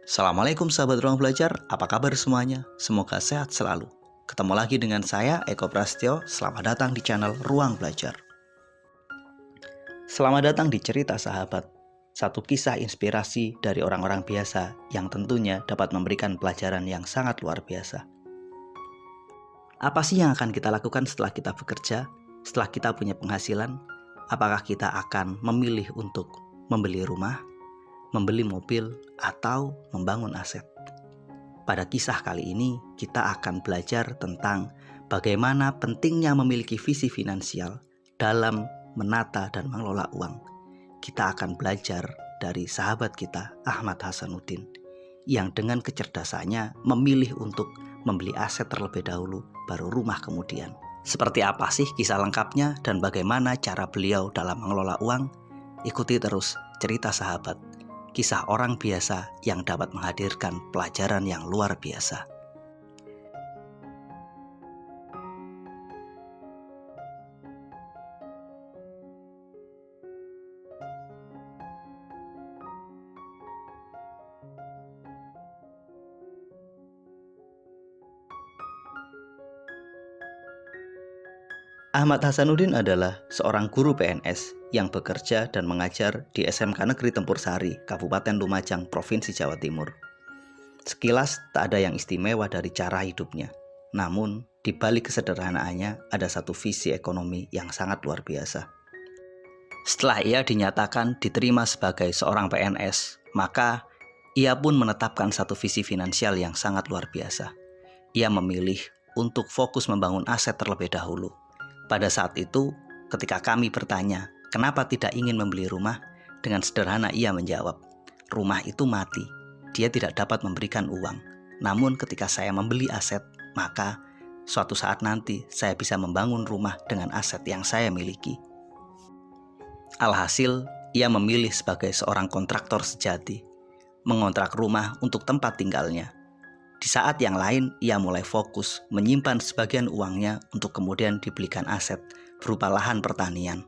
Assalamualaikum sahabat ruang belajar, apa kabar semuanya? Semoga sehat selalu. Ketemu lagi dengan saya, Eko Prastyo. Selamat datang di channel Ruang Belajar. Selamat datang di Cerita Sahabat, satu kisah inspirasi dari orang-orang biasa yang tentunya dapat memberikan pelajaran yang sangat luar biasa. Apa sih yang akan kita lakukan setelah kita bekerja, setelah kita punya penghasilan? Apakah kita akan memilih untuk membeli rumah, membeli mobil, atau membangun aset? Pada kisah kali ini, kita akan belajar tentang bagaimana pentingnya memiliki visi finansial dalam menata dan mengelola uang. Kita akan belajar dari sahabat kita, Ahmad Hasanuddin, yang dengan kecerdasannya memilih untuk membeli aset terlebih dahulu, baru rumah kemudian. Seperti apa sih kisah lengkapnya dan bagaimana cara beliau dalam mengelola uang? Ikuti terus Cerita Sahabat, kisah orang biasa yang dapat menghadirkan pelajaran yang luar biasa. Ahmad Hasanuddin adalah seorang guru PNS yang bekerja dan mengajar di SMK Negeri Tempur Sari, Kabupaten Lumajang, Provinsi Jawa Timur. Sekilas tak ada yang istimewa dari cara hidupnya. Namun, di balik kesederhanaannya ada satu visi ekonomi yang sangat luar biasa. Setelah ia dinyatakan diterima sebagai seorang PNS, maka ia pun menetapkan satu visi finansial yang sangat luar biasa. Ia memilih untuk fokus membangun aset terlebih dahulu. Pada saat itu, ketika kami bertanya, kenapa tidak ingin membeli rumah? Dengan sederhana ia menjawab, rumah itu mati, dia tidak dapat memberikan uang. Namun ketika saya membeli aset, maka suatu saat nanti saya bisa membangun rumah dengan aset yang saya miliki. Alhasil, ia memilih sebagai seorang kontraktor sejati, mengontrak rumah untuk tempat tinggalnya. Di saat yang lain, ia mulai fokus menyimpan sebagian uangnya untuk kemudian dibelikan aset berupa lahan pertanian.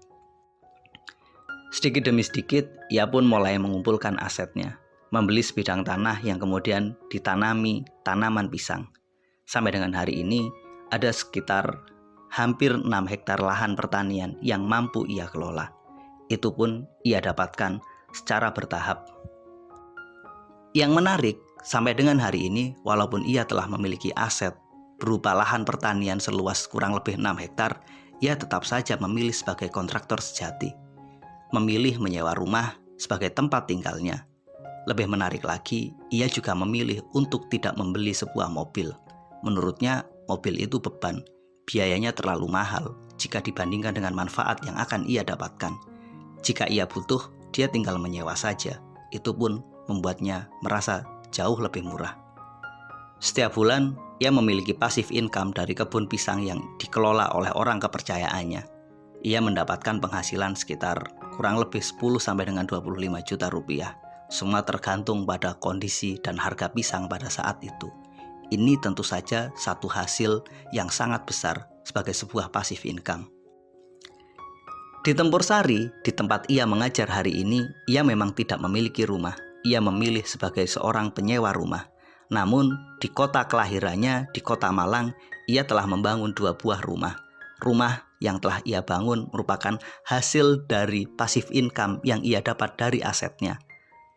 Sedikit demi sedikit, ia pun mulai mengumpulkan asetnya, membeli sebidang tanah yang kemudian ditanami tanaman pisang. Sampai dengan hari ini, ada sekitar hampir 6 hektar lahan pertanian yang mampu ia kelola. Itu pun ia dapatkan secara bertahap. Yang menarik, sampai dengan hari ini, walaupun ia telah memiliki aset berupa lahan pertanian seluas kurang lebih 6 hektar, ia tetap saja memilih sebagai kontraktor sejati, memilih menyewa rumah sebagai tempat tinggalnya. Lebih menarik lagi, ia juga memilih untuk tidak membeli sebuah mobil. Menurutnya, mobil itu beban, biayanya terlalu mahal jika dibandingkan dengan manfaat yang akan ia dapatkan. Jika ia butuh, dia tinggal menyewa saja. Itu pun membuatnya merasa jauh lebih murah. Setiap bulan, ia memiliki passive income dari kebun pisang yang dikelola oleh orang kepercayaannya. Ia mendapatkan penghasilan sekitar kurang lebih 10 sampai dengan 25 juta rupiah. Semua tergantung pada kondisi dan harga pisang pada saat itu. Ini tentu saja satu hasil yang sangat besar sebagai sebuah passive income. Di Tempur Sari, di tempat ia mengajar hari ini, ia memang tidak memiliki rumah. Ia memilih sebagai seorang penyewa rumah. Namun, di kota kelahirannya, di kota Malang, ia telah membangun 2 buah rumah. Rumah yang telah ia bangun merupakan hasil dari passive income yang ia dapat dari asetnya.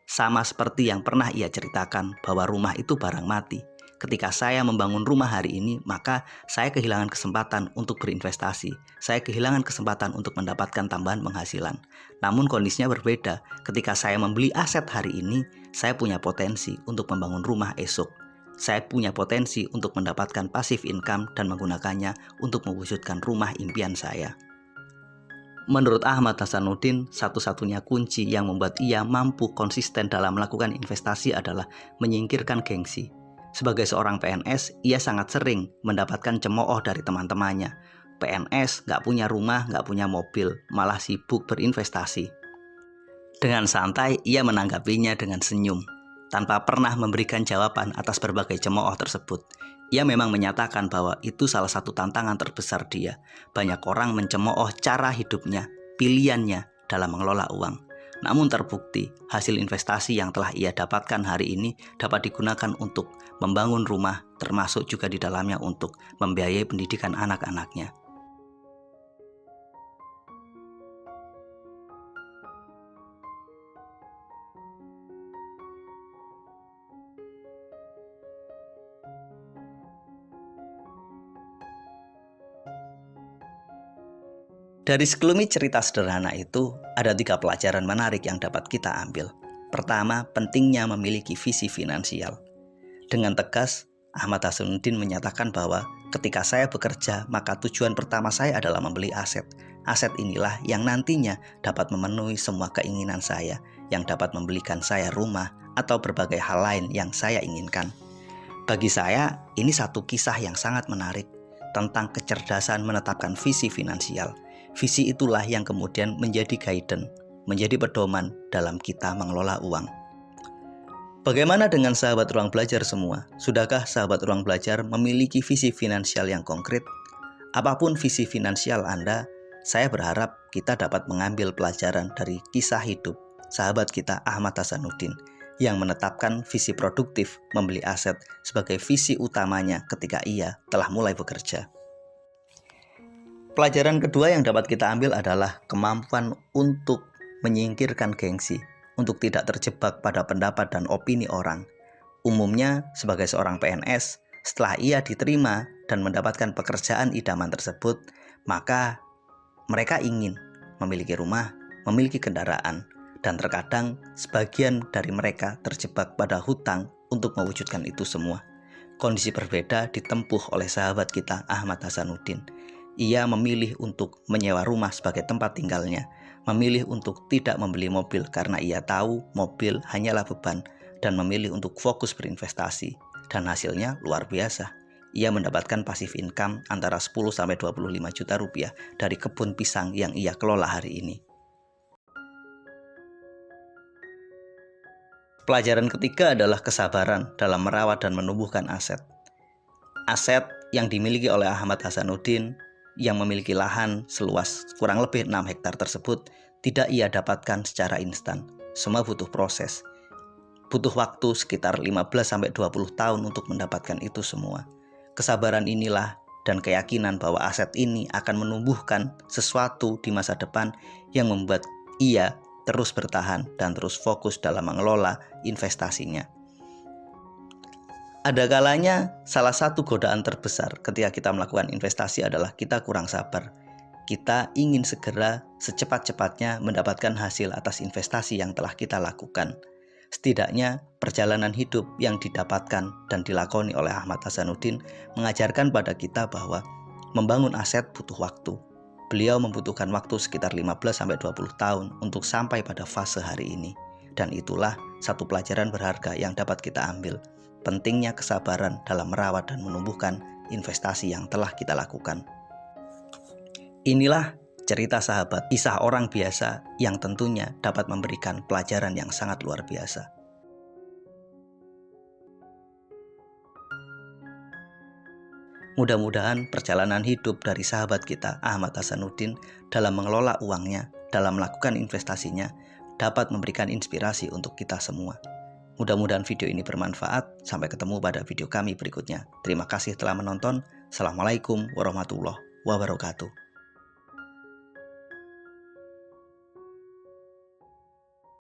Sama seperti yang pernah ia ceritakan bahwa rumah itu barang mati. Ketika saya membangun rumah hari ini, maka saya kehilangan kesempatan untuk berinvestasi. Saya kehilangan kesempatan untuk mendapatkan tambahan penghasilan. Namun kondisinya berbeda. Ketika saya membeli aset hari ini, saya punya potensi untuk membangun rumah esok. Saya punya potensi untuk mendapatkan passive income dan menggunakannya untuk mewujudkan rumah impian saya. Menurut Ahmad Hasanuddin, satu-satunya kunci yang membuat ia mampu konsisten dalam melakukan investasi adalah menyingkirkan gengsi. Sebagai seorang PNS, ia sangat sering mendapatkan cemooh dari teman-temannya. PNS gak punya rumah, gak punya mobil, malah sibuk berinvestasi. Dengan santai, ia menanggapinya dengan senyum, tanpa pernah memberikan jawaban atas berbagai cemooh tersebut. Ia memang menyatakan bahwa itu salah satu tantangan terbesar dia. Banyak orang mencemooh cara hidupnya, pilihannya dalam mengelola uang. Namun terbukti hasil investasi yang telah ia dapatkan hari ini dapat digunakan untuk membangun rumah, termasuk juga di dalamnya untuk membiayai pendidikan anak-anaknya. Dari sekelumit cerita sederhana itu, ada 3 pelajaran menarik yang dapat kita ambil. Pertama, pentingnya memiliki visi finansial. Dengan tegas, Ahmad Hasanuddin menyatakan bahwa ketika saya bekerja, maka tujuan pertama saya adalah membeli aset. Aset inilah yang nantinya dapat memenuhi semua keinginan saya, yang dapat membelikan saya rumah atau berbagai hal lain yang saya inginkan. Bagi saya, ini satu kisah yang sangat menarik tentang kecerdasan menetapkan visi finansial. Visi itulah yang kemudian menjadi guidance, menjadi pedoman dalam kita mengelola uang. Bagaimana dengan sahabat ruang belajar semua? Sudahkah sahabat ruang belajar memiliki visi finansial yang konkret? Apapun visi finansial Anda, saya berharap kita dapat mengambil pelajaran dari kisah hidup sahabat kita Ahmad Hasanuddin yang menetapkan visi produktif membeli aset sebagai visi utamanya ketika ia telah mulai bekerja. Pelajaran kedua yang dapat kita ambil adalah kemampuan untuk menyingkirkan gengsi, untuk tidak terjebak pada pendapat dan opini orang. Umumnya, sebagai seorang PNS, setelah ia diterima dan mendapatkan pekerjaan idaman tersebut, maka mereka ingin memiliki rumah, memiliki kendaraan, dan terkadang sebagian dari mereka terjebak pada hutang untuk mewujudkan itu semua. Kondisi berbeda ditempuh oleh sahabat kita Ahmad Hasanuddin. Ia memilih untuk menyewa rumah sebagai tempat tinggalnya, memilih untuk tidak membeli mobil karena ia tahu mobil hanyalah beban, dan memilih untuk fokus berinvestasi. Dan hasilnya luar biasa. Ia mendapatkan passive income antara 10-25 juta rupiah dari kebun pisang yang ia kelola hari ini. Pelajaran ketiga adalah kesabaran dalam merawat dan menumbuhkan aset. Aset yang dimiliki oleh Ahmad Hasanuddin yang memiliki lahan seluas kurang lebih 6 hektar tersebut tidak ia dapatkan secara instan. Semua butuh proses. Butuh waktu sekitar 15-20 tahun untuk mendapatkan itu semua. Kesabaran inilah dan keyakinan bahwa aset ini akan menumbuhkan sesuatu di masa depan yang membuat ia terus bertahan dan terus fokus dalam mengelola investasinya. Ada kalanya salah satu godaan terbesar ketika kita melakukan investasi adalah kita kurang sabar. Kita ingin segera secepat-cepatnya mendapatkan hasil atas investasi yang telah kita lakukan. Setidaknya perjalanan hidup yang didapatkan dan dilakoni oleh Ahmad Hasanuddin mengajarkan pada kita bahwa membangun aset butuh waktu. Beliau membutuhkan waktu sekitar 15-20 tahun untuk sampai pada fase hari ini. Dan itulah satu pelajaran berharga yang dapat kita ambil. Pentingnya kesabaran dalam merawat dan menumbuhkan investasi yang telah kita lakukan. Inilah cerita sahabat, kisah orang biasa yang tentunya dapat memberikan pelajaran yang sangat luar biasa. Mudah-mudahan perjalanan hidup dari sahabat kita Ahmad Hasanuddin dalam mengelola uangnya, dalam melakukan investasinya, dapat memberikan inspirasi untuk kita semua. Mudah-mudahan video ini bermanfaat. Sampai ketemu pada video kami berikutnya. Terima kasih telah menonton. Assalamualaikum warahmatullahi wabarakatuh.